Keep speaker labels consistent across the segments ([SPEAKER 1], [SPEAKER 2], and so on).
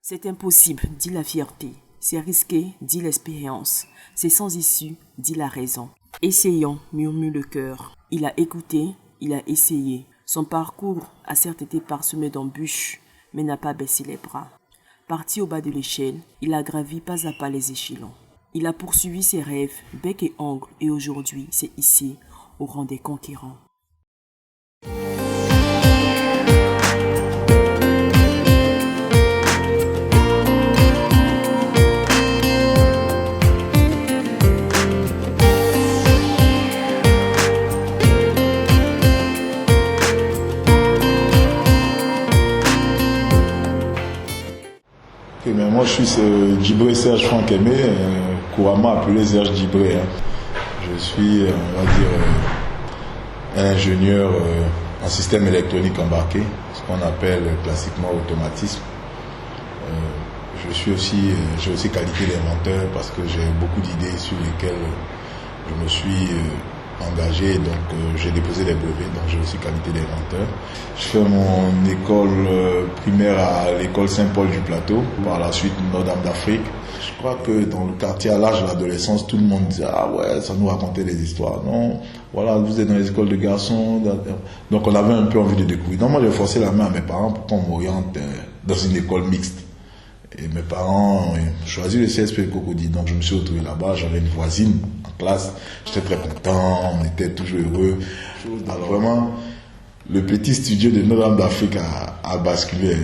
[SPEAKER 1] C'est impossible, dit la fierté. C'est risqué, dit l'expérience. C'est sans issue, dit la raison. Essayons, murmure le cœur. Il a écouté, il a essayé. Son parcours a certes été parsemé d'embûches, mais n'a pas baissé les bras. Parti au bas de l'échelle, il a gravi pas à pas les échelons. Il a poursuivi ses rêves, bec et ongle, et aujourd'hui, c'est ici, au rang des conquérants.
[SPEAKER 2] Mais moi je suis Djibré Serge Franck Aimé, couramment appelé Serge Djibré. Je suis, on va dire, un ingénieur en système électronique embarqué, ce qu'on appelle classiquement automatisme. J'ai aussi qualité d'inventeur parce que j'ai beaucoup d'idées sur lesquelles je me suis engagé, donc j'ai déposé les brevets, donc j'ai aussi qualité d'inventeur. Je fais mon école primaire à l'école Saint-Paul du Plateau, par la suite Notre-Dame d'Afrique. Je crois que dans le quartier à l'âge de l'adolescence, tout le monde disait ah ouais, ça nous racontait des histoires. Non, voilà, vous êtes dans les écoles de garçons, donc on avait un peu envie de découvrir. Donc moi j'ai forcé la main à mes parents pour qu'on m'oriente dans une école mixte. Et mes parents ont choisi le CSP Cocody, donc je me suis retrouvé là-bas, j'avais une voisine en classe, j'étais très content, on était toujours heureux. Alors vraiment, le petit studio de Notre-Dame d'Afrique a basculé,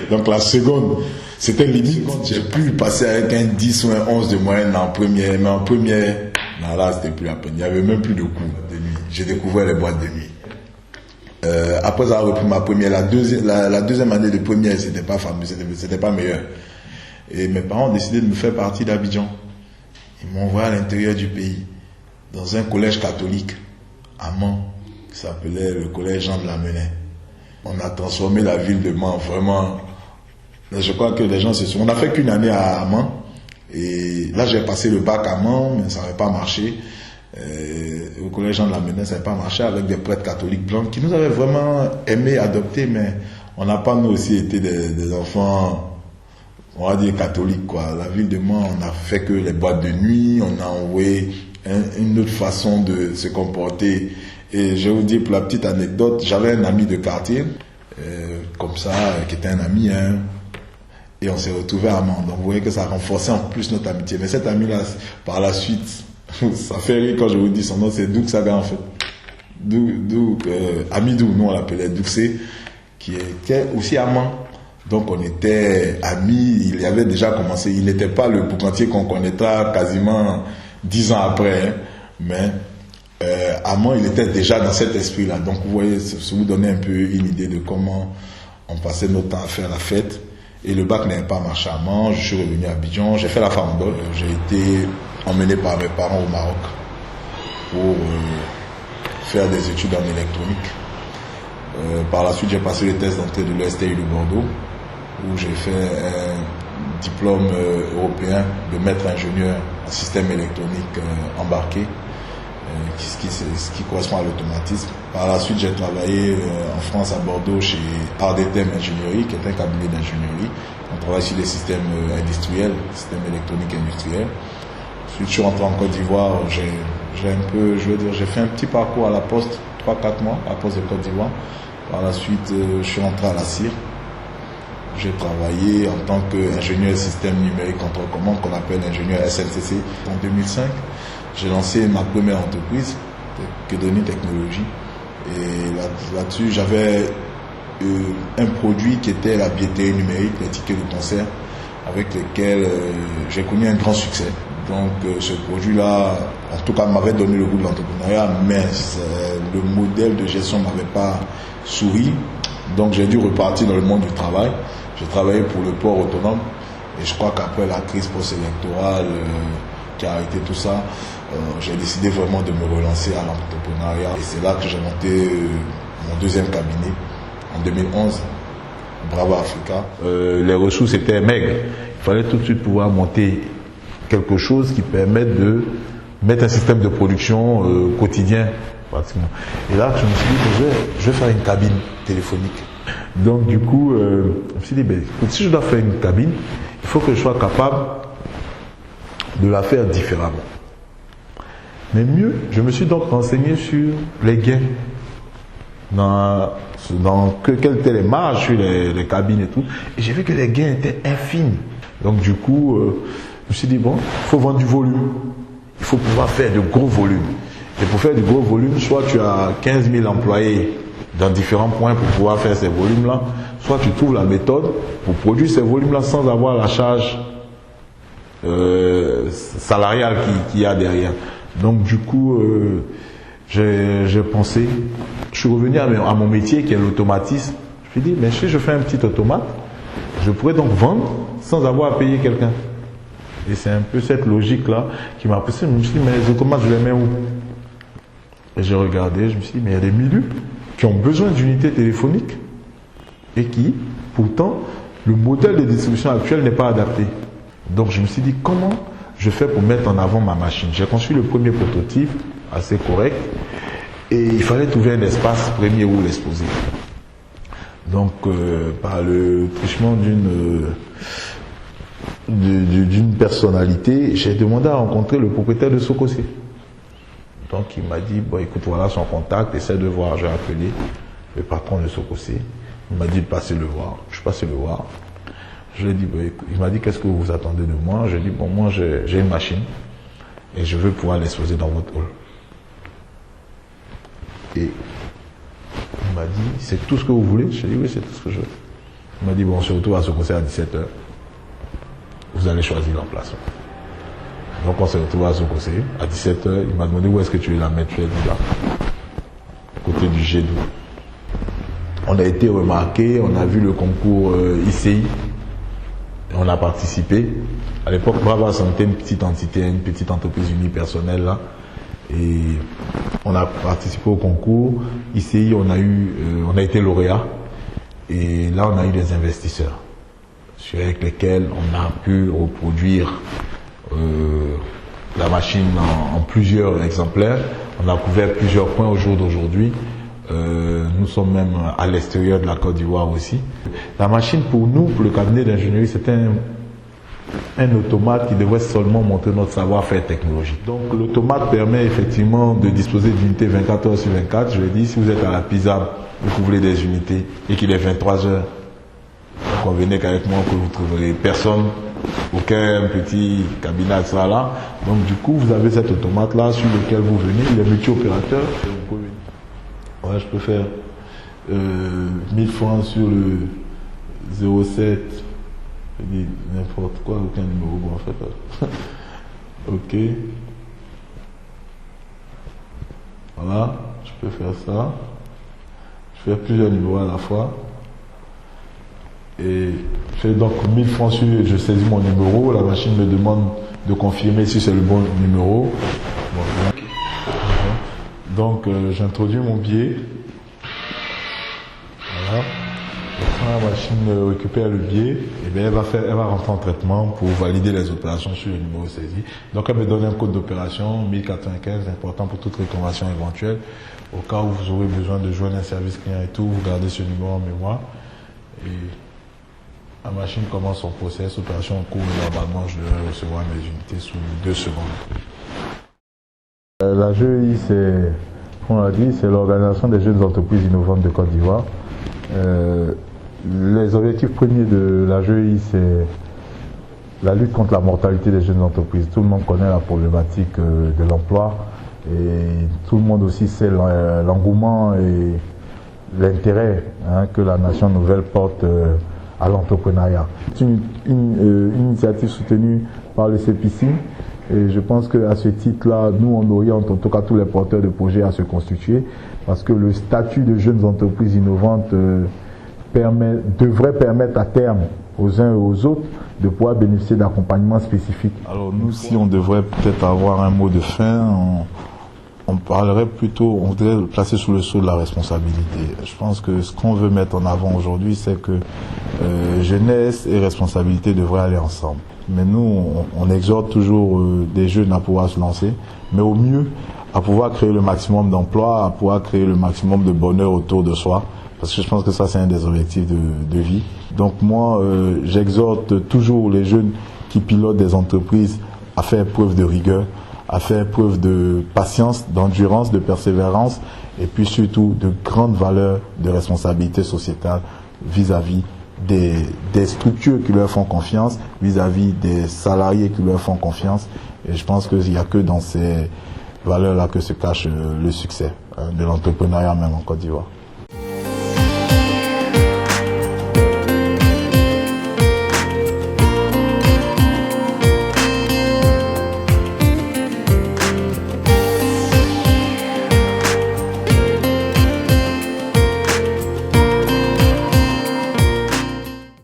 [SPEAKER 2] Donc la seconde, c'était limite, j'ai pu passer avec un 10 ou un 11 de moyenne en première, mais en première, non, là c'était plus la peine, il n'y avait même plus de cours de nuit, j'ai découvert les boîtes de nuit. Après avoir repris ma première, la deuxième année de première, c'était pas fameux, c'était pas meilleur. Et mes parents ont décidé de me faire partie d'Abidjan. Ils m'ont envoyé à l'intérieur du pays, dans un collège catholique, à Mans, qui s'appelait le collège Jean de Lamennais. On a transformé la ville de Mans, vraiment. Je crois que les gens se sont... On n'a fait qu'une année à Mans. Et là, j'ai passé le bac à Mans, mais ça n'avait pas marché. Au collège Jean de Lamennais, ça n'avait pas marché avec des prêtres catholiques blancs qui nous avaient vraiment aimé, adopté, mais on n'a pas nous aussi été des enfants, on va dire catholiques quoi. La ville de Mans, on n'a fait que les boîtes de nuit, on a envoyé une autre façon de se comporter. Et je vais vous dire pour la petite anecdote, j'avais un ami de quartier, comme ça, qui était un ami, et on s'est retrouvés à Mans. Donc vous voyez que ça renforçait en plus notre amitié. Mais cet ami-là, par la suite, ça fait rire quand je vous dis son nom, c'est Douk Saga en fait. Amidou, nous on l'appelait Douxé, qui était aussi à Mans. Donc on était amis, il avait déjà commencé, il n'était pas le boucantier qu'on connaîtra quasiment 10 ans après, mais à Mans il était déjà dans cet esprit-là. Donc vous voyez, ça vous donne un peu une idée de comment on passait notre temps à faire la fête. Et le bac n'avait pas marché à Mans, je suis revenu à Abidjan, j'ai fait la farandole, j'ai été emmené par mes parents au Maroc pour faire des études en électronique. Par la suite, j'ai passé le test d'entrée de l'ESTI de Bordeaux, où j'ai fait un diplôme européen de maître ingénieur en système électronique embarqué, ce qui correspond à l'automatisme. Par la suite, j'ai travaillé en France, à Bordeaux, chez Ardetem Ingénierie, qui est un cabinet d'ingénierie. On travaille sur les systèmes industriels, systèmes électroniques industriels. Ensuite, je suis rentré en Côte d'Ivoire, j'ai fait un petit parcours à la Poste, 3-4 mois, à la Poste de Côte d'Ivoire. Par la suite, je suis rentré à la CIR. J'ai travaillé en tant qu'ingénieur système numérique contre commande, qu'on appelle ingénieur SNCC. En 2005, j'ai lancé ma première entreprise, Kedoni Technologies. Et là-dessus, j'avais un produit qui était la billetterie numérique, les tickets de concert, avec lesquels j'ai connu un grand succès. Donc ce produit-là, en tout cas, m'avait donné le goût de l'entrepreneuriat, mais le modèle de gestion ne m'avait pas souri. Donc j'ai dû repartir dans le monde du travail. J'ai travaillé pour le port autonome et je crois qu'après la crise post-électorale qui a arrêté tout ça, j'ai décidé vraiment de me relancer à l'entrepreneuriat. Et c'est là que j'ai monté mon deuxième cabinet en 2011, Bravo Africa.
[SPEAKER 3] Les ressources étaient maigres. Il fallait tout de suite pouvoir monter quelque chose qui permette de mettre un système de production quotidien pratiquement. Et là, je me suis dit que je vais faire une cabine téléphonique. Donc du coup, je me suis dit, ben, écoute, si je dois faire une cabine, il faut que je sois capable de la faire différemment. Mais mieux, je me suis donc renseigné sur les gains, quelles étaient les marges sur les cabines et tout, et j'ai vu que les gains étaient infimes. Donc du coup, je me suis dit, bon, il faut vendre du volume, il faut pouvoir faire de gros volumes. Et pour faire du gros volume, soit tu as 15 000 employés dans différents points pour pouvoir faire ces volumes-là, soit tu trouves la méthode pour produire ces volumes-là sans avoir la charge salariale qu'il y a derrière. Donc du coup, j'ai pensé, je suis revenu à mon métier qui est l'automatisme. Je me suis dit, mais si je fais un petit automate, je pourrais donc vendre sans avoir à payer quelqu'un. Et c'est un peu cette logique-là qui m'a poussé. Je me suis dit, mais les automates, je les mets où? Et j'ai regardé, je me suis dit, mais il y a des milieux qui ont besoin d'unités téléphoniques et qui, pourtant, le modèle de distribution actuel n'est pas adapté. Donc je me suis dit, comment je fais pour mettre en avant ma machine? J'ai conçu le premier prototype, assez correct, et il fallait trouver un espace premier où l'exposer. Donc, par le truchement d'une personnalité, j'ai demandé à rencontrer le propriétaire de Sococé. Donc, il m'a dit, bon, écoute, voilà son contact, essaie de voir. J'ai appelé le patron de Sococé. Il m'a dit de passer le voir. Je suis passé le voir. Je lui ai dit, bon, écoute, il m'a dit, qu'est-ce que vous attendez de moi? Je lui ai dit, bon, moi, j'ai une machine et je veux pouvoir l'exposer dans votre hall. Et il m'a dit, c'est tout ce que vous voulez? Je lui ai dit, oui, c'est tout ce que je veux. Il m'a dit, bon, on se retrouve à Sococé à 17h. Vous allez choisir l'emplacement. Donc on s'est retrouvé à Sococé à 17h. Il m'a demandé où est-ce que tu veux la mettre. Je lui ai dit là, côté du G12. On a été remarqué, on a vu le concours ICI. On a participé. À l'époque, Brava Santé, une petite entité, une petite entreprise unipersonnelle là. Et on a participé au concours. ICI, on a été lauréat. Et là, on a eu des investisseurs avec lesquels on a pu reproduire la machine en plusieurs exemplaires. On a couvert plusieurs points au jour d'aujourd'hui. Nous sommes même à l'extérieur de la Côte d'Ivoire aussi. La machine pour nous, pour le cabinet d'ingénierie, c'était un automate qui devrait seulement montrer notre savoir-faire technologique. Donc l'automate permet effectivement de disposer d'unités 24 heures sur 24. Je l'ai dit, si vous êtes à la PISA, vous voulez des unités et qu'il est 23 heures, convenez qu'avec moi que vous trouverez personne, aucun petit cabinet là. Donc du coup, vous avez cet automate là sur lequel vous venez, il est multi-opérateur. Ouais, je peux faire 1000 francs sur le 07, je dis n'importe quoi, aucun numéro en fait. Ok. Voilà, je peux faire ça. Je fais plusieurs numéros à la fois. Et je fais donc 1000 francs sur, je saisis mon numéro, la machine me demande de confirmer si c'est le bon numéro. Bon, voilà. Donc j'introduis mon billet. Voilà. Quand la machine récupère le billet, et bien elle va rentrer en traitement pour valider les opérations sur le numéro saisi. Donc elle me donne un code d'opération 1095, important pour toute réclamation éventuelle. Au cas où vous aurez besoin de joindre un service client et tout, vous gardez ce numéro en mémoire. Et la machine commence son process, opération en cours, et normalement je devrais recevoir mes unités sous 2 secondes.
[SPEAKER 4] La GEI, on l'a dit, c'est l'Organisation des jeunes entreprises innovantes de Côte d'Ivoire. Les objectifs premiers de la GEI, c'est la lutte contre la mortalité des jeunes entreprises. Tout le monde connaît la problématique de l'emploi et tout le monde aussi sait l'engouement et l'intérêt que la nation nouvelle porte à l'entrepreneuriat. C'est une initiative soutenue par le CPC et je pense qu'à ce titre-là, nous on oriente en tout cas tous les porteurs de projets à se constituer parce que le statut de jeunes entreprises innovantes devrait permettre à terme aux uns et aux autres de pouvoir bénéficier d'accompagnement spécifique.
[SPEAKER 2] Alors nous, si on devrait peut-être avoir un mot de fin, on parlerait plutôt, on voudrait le placer sous le sceau de la responsabilité. Je pense que ce qu'on veut mettre en avant aujourd'hui, c'est que jeunesse et responsabilité devraient aller ensemble. Mais nous, on exhorte toujours des jeunes à pouvoir se lancer, mais au mieux à pouvoir créer le maximum d'emplois, à pouvoir créer le maximum de bonheur autour de soi,
[SPEAKER 4] parce que je pense que ça c'est un des objectifs de vie. Donc moi, j'exhorte toujours les jeunes qui pilotent des entreprises à faire preuve de rigueur, à faire preuve de patience, d'endurance, de persévérance, et puis surtout de grandes valeurs de responsabilité sociétale vis-à-vis des structures qui leur font confiance, vis-à-vis des salariés qui leur font confiance. Et je pense qu'il n'y a que dans ces valeurs-là que se cache le succès de l'entrepreneuriat même en Côte d'Ivoire.